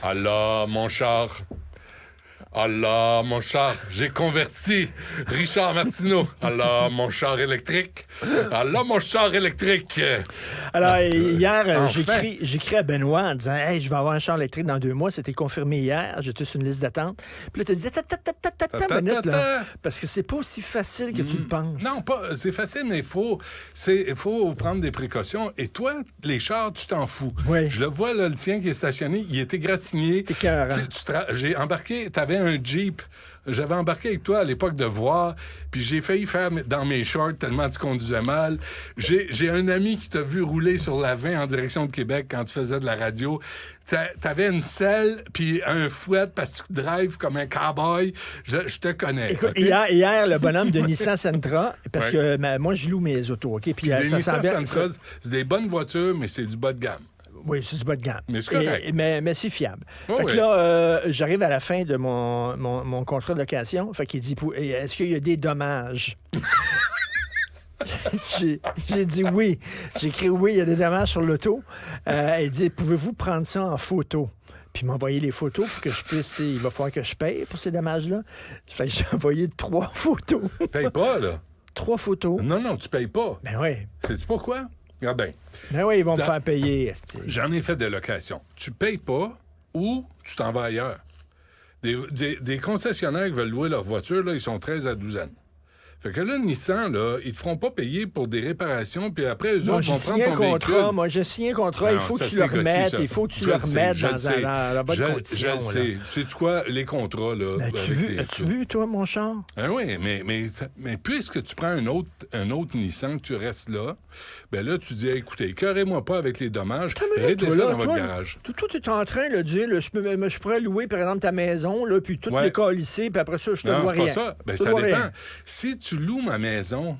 Allah, mon char. Allah, mon char. J'ai converti Richard Martineau. Allah, mon char électrique. Allah, mon char électrique. Alors, hier, Enfin. j'écris à Benoît en disant « Hey, je vais avoir un char électrique dans 2 mois. » C'était confirmé hier. J'étais sur une liste d'attente. Puis là, tu disais « Ta minute, là. » Parce que c'est pas aussi facile que tu le penses. Non, pas, c'est facile, mais il faut prendre des précautions. Et toi, les chars, tu t'en fous. Oui. Je le vois, là, le tien qui est stationné, il était gratigné. T'es écœurant. J'ai embarqué, t'avais un Jeep. J'avais embarqué avec toi à l'époque de voir, puis j'ai failli faire dans mes shorts tellement tu conduisais mal. J'ai un ami qui t'a vu rouler sur la 20 en direction de Québec quand tu faisais de la radio. T'avais une selle puis un fouet parce que tu drives comme un cowboy. Je te connais. Écoute, okay? hier, le bonhomme de Nissan Sentra, parce Ouais. que moi, je loue mes autos, OK? Puis Les ça Nissan semblait... Sentra, c'est des bonnes voitures, mais c'est du bas de gamme. Oui, c'est du bas de gamme. Mais c'est correct. Mais c'est fiable. Oh, fait que oui. là, j'arrive à la fin de mon contrat de location. Fait qu'il dit, est-ce qu'il y a des dommages? J'ai dit oui. J'ai écrit oui, il y a des dommages sur l'auto. Il dit, pouvez-vous prendre ça en photo? Puis m'envoyer les photos pour que je puisse, il va falloir que je paye pour ces dommages-là. Fait que j'ai envoyé 3 photos. Paye pas, là. 3 photos. Non, tu payes pas. Ben oui. Sais-tu pourquoi? Ah ben, Ben oui, ils vont me Dans- faire payer. j'en ai fait des locations. Tu payes pas ou tu t'en vas ailleurs. Des concessionnaires qui veulent louer leur voiture, là, ils sont 13 à 12 ans. Fait que là, Nissan, là, ils te feront pas payer pour des réparations, puis après, eux Moi, autres j'ai vont prendre signé un ton contrat. véhicule. Moi, j'ai signé un contrat. Il Non, faut que ça tu se le négocie, remettes. ça. Il faut que tu Je le le sais, remettes je le dans sais. la bonne condition. Je le sais. Sais-tu quoi? Les contrats, là. Ben, as-tu vu, toi, mon char? Ah oui, mais puisque tu prends un autre Nissan, que tu restes là, ben là, tu dis, écoutez, écœurez-moi pas avec les dommages, réglez ça dans votre garage. Toi, tu es en train de dire, là, je pourrais louer, par exemple, ta maison, là, puis tout Ouais. décalisser, puis après ça, je te Non, dois c'est rien. pas ça. Ben, Je te ça dois dépend. rien. Si tu loues ma maison,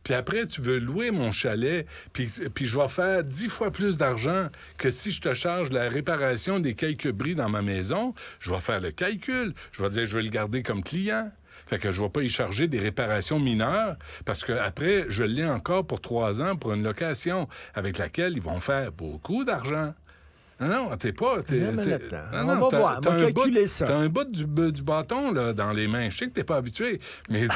puis après, tu veux louer mon chalet, puis je vais faire 10 fois plus d'argent que si je te charge la réparation des quelques bris dans ma maison, je vais faire le calcul. Je vais dire, je vais le garder comme client. Fait que je ne vais pas y charger des réparations mineures parce que après, je l'ai encore pour 3 ans pour une location avec laquelle ils vont faire beaucoup d'argent. Non, t'es pas... Une minute, là. Non, On non, va t'as- voir. On t'as va un calculer bout- ça. T'as un bout du bâton là, dans les mains. Je sais que t'es pas habitué, mais...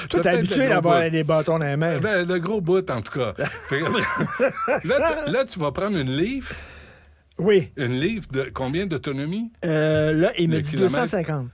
Toi, t'es habitué d'avoir des bâtons dans les mains. Ben, le gros bout, en tout cas. Fait que- là, tu vas prendre une Leaf. Oui. Une Leaf de combien d'autonomie? Là, il me Le dit kilomètre? 250.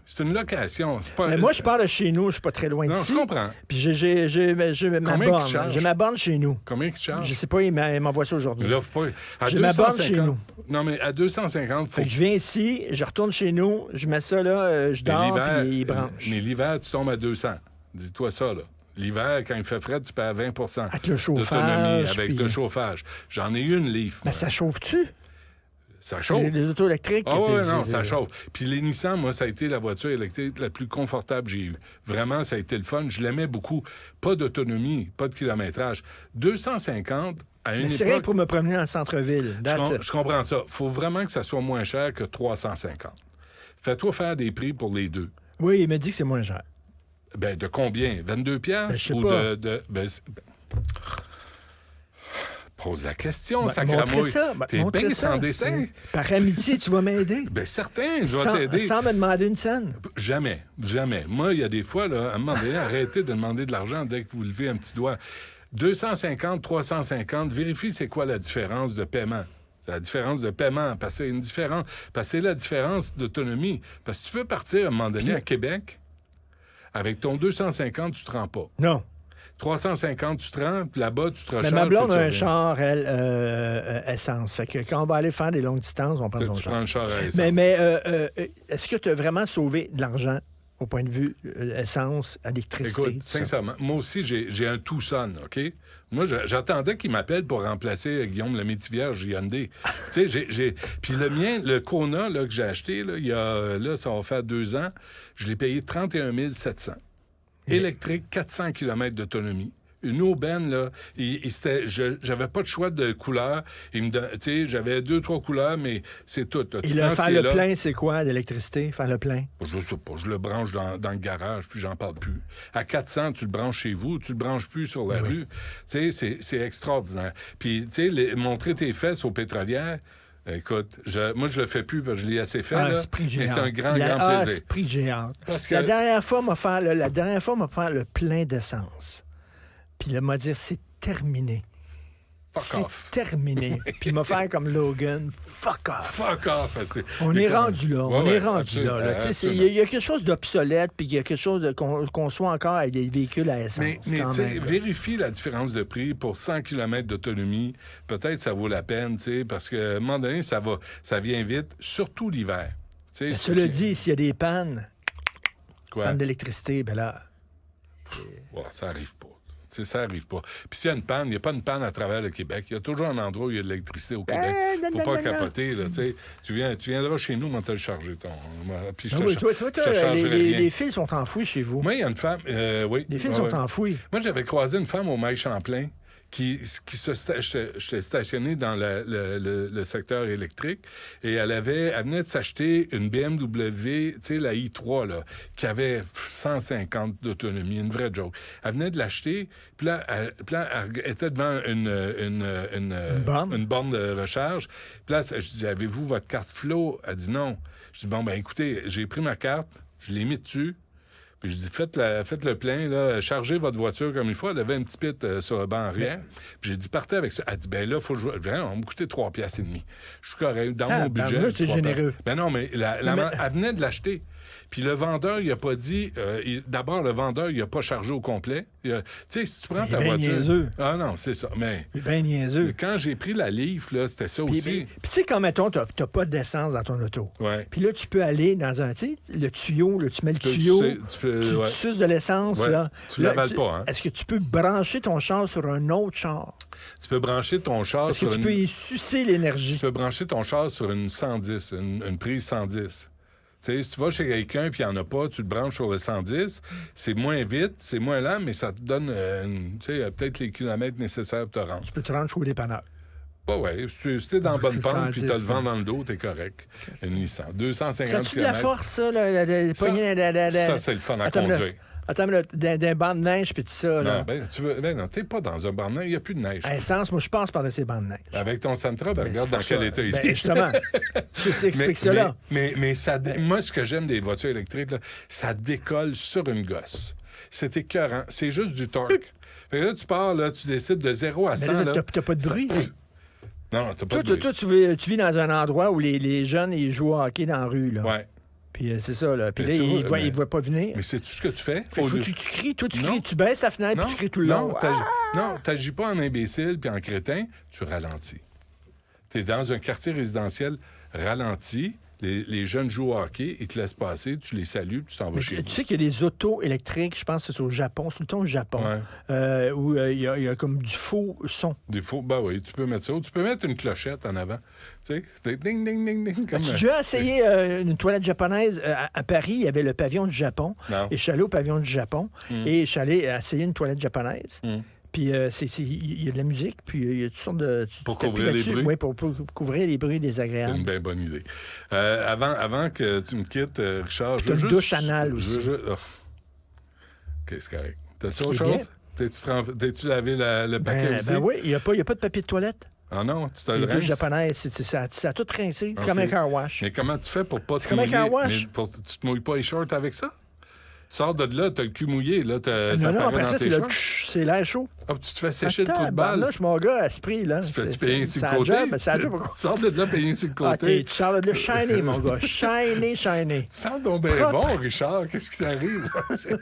C'est une location. C'est pas... Mais moi, je pars de chez nous. Je suis pas très loin Non, d'ici. je comprends. Puis j'ai ma Combien borne. qu'il charge? J'ai ma borne chez nous. Combien il te charge? Je sais pas, il m'envoie ça aujourd'hui. Là, faut pas... À J'ai ma borne chez nous. Non, mais à 250, faut... Fait que je viens ici, je retourne chez nous, je mets ça là, je Mais dors, l'hiver, puis il branche. Mais l'hiver, tu tombes à 200. Dis-toi ça, là. L'hiver, quand il fait frais, tu perds 20 Avec le chauffage, d'autonomie, avec puis- le chauffage. J'en ai eu une Leaf, moi. Mais ça chauffe-tu? Ça chauffe. Les autos électriques? Ah ouais, c'est- non, c'est- ça chauffe. Puis les Nissan, moi, ça a été la voiture électrique la plus confortable que j'ai eue. Vraiment, ça a été le fun. Je l'aimais beaucoup. Pas d'autonomie, pas de kilométrage. 250 à une Mais c'est rien époque... pour me promener dans le centre-ville. Je comprends ça. Faut vraiment que ça soit moins cher que 350. Fais-toi faire des prix pour les deux. Oui, il me dit que c'est moins cher. Ben, de combien? 22 piastres? je sais ou pas. Pose la question, Montrez sacramouille. ça. T'es montrez bien ça. sans dessin. Par amitié, tu vas m'aider. Ben, certain, je vais t'aider. Sans me demander une scène. Jamais, jamais. Moi, il y a des fois, là, à un moment donné, arrêtez de demander de l'argent dès que vous levez un petit doigt. 250, 350, vérifie c'est quoi la différence de paiement. La différence de paiement, parce que c'est la différence d'autonomie. Parce que tu veux partir à un moment donné à Québec, avec ton 250, tu te rends pas. Non. 350, tu te rends, puis là-bas, tu te Mais recharges. ma blonde puis a tu un reviens. char, elle, essence. Fait que quand on va aller faire des longues distances, on prend son Tu char. prends le char à essence. Mais est-ce que tu as vraiment sauvé de l'argent au point de vue essence, électricité? Écoute, tout ça? sincèrement, moi aussi, j'ai un Tucson, OK? Moi, j'attendais qu'il m'appelle pour remplacer Guillaume le Métis-Vierge Hyundai. Tu sais, Puis le mien, le Kona, là, que j'ai acheté, là, ça va faire 2 ans, je l'ai payé 31 700. Électrique, 400 km d'autonomie. Une aubaine, là, j'avais pas de choix de couleur. J'avais 2-3 couleurs, mais c'est tout. Là. Et Tu le prends ce faire qui est le là. plein, c'est quoi, d'électricité? Faire le plein? Je sais pas, je le branche dans le garage, puis j'en parle plus. À 400, tu le branches chez vous, tu le branches plus sur la rue. Tu sais, c'est extraordinaire. Puis, tu sais, montrer tes fesses aux pétrolières, Écoute, moi, je le fais plus parce que je l'ai assez fait, là, esprit mais géant. c'est un grand plaisir. Esprit géant. Parce que... La dernière fois, m'a fait le plein d'essence. Puis là, m'a dit, c'est terminé. Fuck off. C'est terminé. Puis il m'a fait comme Logan, fuck off. Fuck off. On est rendu là. On est rendu là. Il y a quelque chose d'obsolète, puis il y a quelque chose qu'on soit encore avec des véhicules à essence. Mais tu sais, vérifie la différence de prix pour 100 km d'autonomie. Peut-être ça vaut la peine, tu sais, parce qu'à un moment donné, ça vient vite, surtout l'hiver. Cela dit, s'il y a des pannes, Quoi? panne d'électricité, ben là... ça arrive pas. Ça arrive pas. Puis s'il y a une panne, il n'y a pas une panne à travers le Québec. Il y a toujours un endroit où il y a de l'électricité au Québec. Faut pas capoter, là. Tu viendras chez nous, on t'a le charger, ton... Puis je les fils sont enfouis chez vous. Moi, il y a une femme... oui. Les fils sont enfouis. Moi, j'avais croisé une femme au Mail Champlain qui j'étais stationné dans le secteur électrique et elle venait de s'acheter une BMW, tu sais, la i3, là, qui avait 150 d'autonomie, une vraie joke. Elle venait de l'acheter, puis là, elle était devant une borne de recharge. Puis là, je dis, avez-vous votre carte Flo? Elle dit non. Je dis, bon, ben écoutez, j'ai pris ma carte, je l'ai mis dessus, puis je dis, faites le plein, là, chargez votre voiture comme il faut. Elle avait un petit pit sur le banc arrière. Puis j'ai dit, partez avec ça. Elle dit, ben là, faut que je... Ben, on m'a coûté 3 piastres et demi. Je suis correct. Dans mon budget. Moi, c'est généreux. Ben non, mais elle venait de l'acheter. Puis le vendeur, il a pas dit... d'abord, le vendeur, il a pas chargé au complet. Tu sais, si tu prends ta voiture... Niaiseux. Ah non, c'est ça. Mais il est bien niaiseux. Quand j'ai pris la livre, là, c'était ça aussi. Puis tu sais, quand, mettons, t'as pas d'essence dans ton auto. Ouais. Puis là, tu peux aller dans un... Tu sais, le tuyau, là, tu mets le tuyau, tu suces de l'essence. Ouais. Là. Tu l'avales pas, hein? Est-ce que tu peux brancher ton char sur un autre char? Tu peux brancher ton char sur une... Est-ce que tu peux y sucer l'énergie? Tu peux brancher ton char sur une 110, une prise 110. Tu sais, si tu vas chez quelqu'un et il n'y en a pas, tu te branches sur le 110, c'est moins vite, c'est moins lent, mais ça te donne peut-être les kilomètres nécessaires pour te rendre. Tu peux te rendre chez dépanneur. Bah ouais, si t'es dans bonne pente puis t'as le vent dans le dos, t'es correct. Une Nissan. 250 km. Ça a-tu de la force, ça? Ça, c'est le fun à conduire. Attends, d'un banc de neige puis tout ça. Là. Non, non, t'es pas dans un banc de neige, il n'y a plus de neige. À essence, moi, je passe par ces bancs de neige. Avec ton Sentra, regarde dans quel état il est. Justement, c'est explique cela. Mais ça, moi, ce que j'aime des voitures électriques, là, ça décolle sur une gosse. C'est écœurant. C'est juste du torque. Fait que là, tu pars, là, tu décides de 0 à 100. Mais là, t'as pas de bruit. Non, t'as pas de bruit. Toi, tu vis dans un endroit où les jeunes, ils jouent au hockey dans la rue, là. Ouais. Puis c'est ça, là. Puis là, ils ne voient pas venir. Mais c'est tout ce que tu fais. Faut tu cries, tu baisses ta fenêtre, puis tu cries tout le long. Non, t'agis pas en imbécile puis en crétin, tu ralentis. T'es dans un quartier résidentiel ralenti, les jeunes jouent au hockey, ils te laissent passer, tu les salues, puis tu t'en vas chez vous. Tu sais qu'il y a des autos électriques, je pense que c'est au Japon, c'est tout le temps au Japon, où il y a comme du faux son. Des faux, ben oui, tu peux mettre ça. Ou tu peux mettre une clochette en avant. Tu sais, c'était ding, ding, ding, ding. As-tu déjà essayé une toilette japonaise? À Paris, il y avait le pavillon du Japon. Non. Et je suis allé au pavillon du Japon et je suis allé essayer une toilette japonaise. Puis il y a de la musique, puis il y a toutes sortes de... Pour couvrir les bruits? Oui, pour couvrir les bruits désagréables. C'est une bien bonne idée. Avant que tu me quittes, Richard, je veux juste... une douche anale aussi. OK, c'est correct. T'as-tu autre chose? T'es-tu lavé le paquet aussi? Ben oui, il n'y a pas de papier de toilette. Ah non, tu te le rinces? Les douches japonaises, ça a tout rincé. C'est comme un car wash. Mais comment tu fais pour pas te mouiller? C'est comme un car wash. Tu te mouilles pas les shorts avec ça? Sors de là, t'as le cul mouillé, là, non, après ça, c'est l'air chaud. Ah, tu te fais sécher le trou de balle. Là, je suis mon gars à ce prix, là. Tu fais-tu payer sur le côté? Tu sors de là, payer sur le côté. Tu sors de là, shiny, mon gars. Shiny. Tu sens donc bien bon, Richard. Qu'est-ce qui t'arrive? Je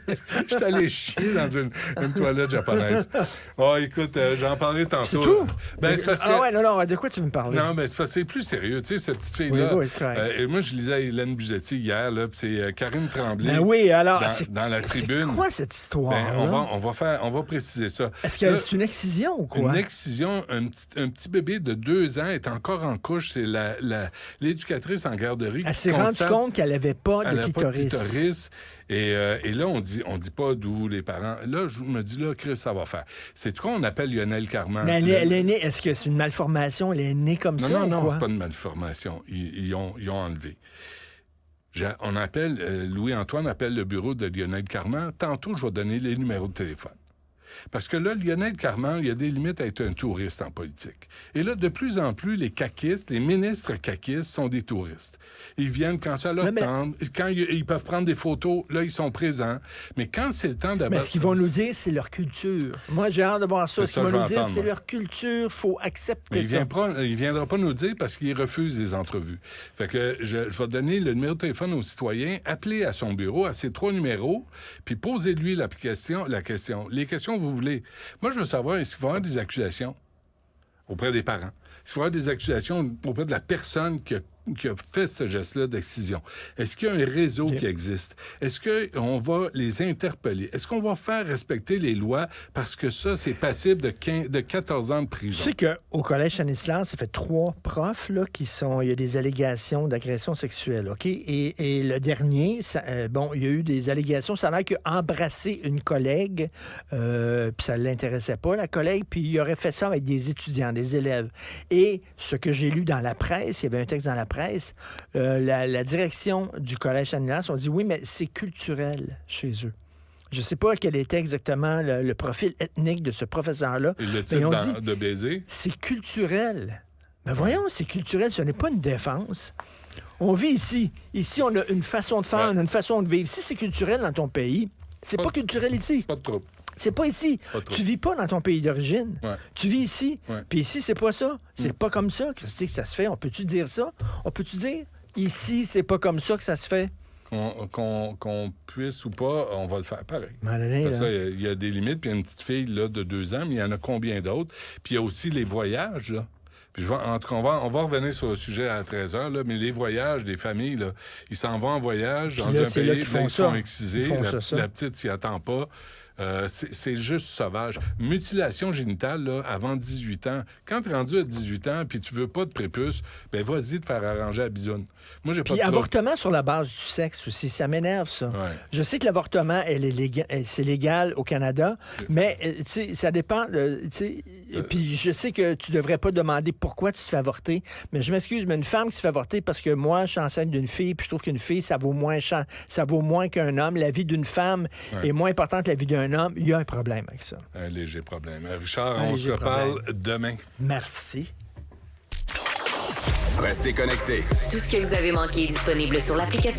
suis allé chier dans une toilette japonaise. Oh, écoute, j'en parlais tantôt. C'est tout? C'est parce que... Ah ouais, non, de quoi tu veux me parler? Non, mais c'est parce que c'est plus sérieux. Tu sais, cette petite fille-là... Oui, c'est correct. Et moi, je lisais à Hélène Buzetti hier, là, puis c'est Karine Tremblay. Ben oui, alors... Dans la tribune. C'est quoi cette histoire? On va préciser ça. Est-ce que c'est une excision ou quoi? Une excision, un petit bébé de 2 ans est encore en couche. C'est l'éducatrice en garderie. Elle s'est rendue compte qu'elle n'avait pas de clitoris. Et là, on dit pas d'où les parents. Là, je me dis, là, Chris, ça va faire. C'est quoi on appelle Lionel Carman? Mais elle est née, est-ce que c'est une malformation? Elle est née comme ça? Non, quoi? c'est pas une malformation. Ils ont enlevé. On appelle, Louis-Antoine appelle le bureau de Lionel Carman. Tantôt, je vais donner les numéros de téléphone. Parce que là, Lionel Carman, il y a des limites à être un touriste en politique. Et là, de plus en plus, les caquistes, les ministres caquistes sont des touristes. Ils viennent quand ça leur tente. Quand ils peuvent prendre des photos, là, ils sont présents. Mais quand c'est le temps d'abattre... Mais ce qu'ils vont nous dire, c'est leur culture. Moi, j'ai hâte de voir ça. Ce qu'ils vont nous dire, c'est leur culture. Il faut accepter ça. Il ne viendra pas nous dire parce qu'il refuse les entrevues. Fait que je vais donner le numéro de téléphone aux citoyens. Appelez à son bureau, à ses 3 numéros, puis posez-lui la question. Les questions que vous voulez. Moi, je veux savoir, est-ce qu'il va y avoir des accusations auprès des parents? Est-ce qu'il va y avoir des accusations auprès de la personne qui a fait ce geste-là d'excision? Est-ce qu'il y a un réseau qui existe? Est-ce qu'on va les interpeller? Est-ce qu'on va faire respecter les lois parce que ça, c'est passible de 14 ans de prison? Tu sais qu'au Collège Stanislas, ça fait 3 profs là, il y a des allégations d'agression sexuelle, OK? Et le dernier, il y a eu des allégations. Ça a l'air qu'il a embrassé une collègue, puis ça ne l'intéressait pas, la collègue, puis il aurait fait ça avec des étudiants, des élèves. Et ce que j'ai lu dans la presse, il y avait un texte dans la presse, la direction du Collège Stanislas ont dit oui, mais c'est culturel chez eux. Je ne sais pas quel était exactement le profil ethnique de ce professeur-là. Et le type de baiser? C'est culturel. Mais voyons, c'est culturel, ce n'est pas une défense. On vit ici. Ici, on a une façon de faire, on a une façon de vivre. Si c'est culturel dans ton pays, c'est pas culturel ici. Pas de trouble. C'est pas ici. Tu vis pas dans ton pays d'origine. Ouais. Tu vis ici. Ouais. Puis ici, c'est pas ça. C'est pas comme ça, Christy, que ça se fait. On peut-tu dire ça? On peut-tu dire, ici, c'est pas comme ça que ça se fait? Qu'on puisse ou pas, on va le faire pareil. Parce ça, il y a des limites. Puis il y a une petite fille là, de 2 ans, mais il y en a combien d'autres? Puis il y a aussi les voyages, là. Puis en tout cas, on va revenir sur le sujet à 13h, là, mais les voyages des familles, là, ils s'en vont en voyage dans un pays, ils se font exciser, la petite s'y attend pas. C'est juste sauvage. Mutilation génitale, là, avant 18 ans. Quand tu es rendu à 18 ans puis tu veux pas de prépuce, ben vas-y te faire arranger à bisoune. Moi, j'ai pas de avortement sur la base du sexe aussi, ça m'énerve, ça. Ouais. Je sais que l'avortement, c'est légal au Canada, mais ça dépend. Puis je sais que tu devrais pas demander pourquoi tu te fais avorter, mais je m'excuse, mais une femme qui se fait avorter parce que moi, je suis enceinte d'une fille, puis je trouve qu'une fille, ça vaut moins qu'un homme. La vie d'une femme est moins importante que la vie d'un homme. Il y a un problème avec ça. Un léger problème. Richard, on se reparle demain. Merci. Restez connectés. Tout ce que vous avez manqué est disponible sur l'application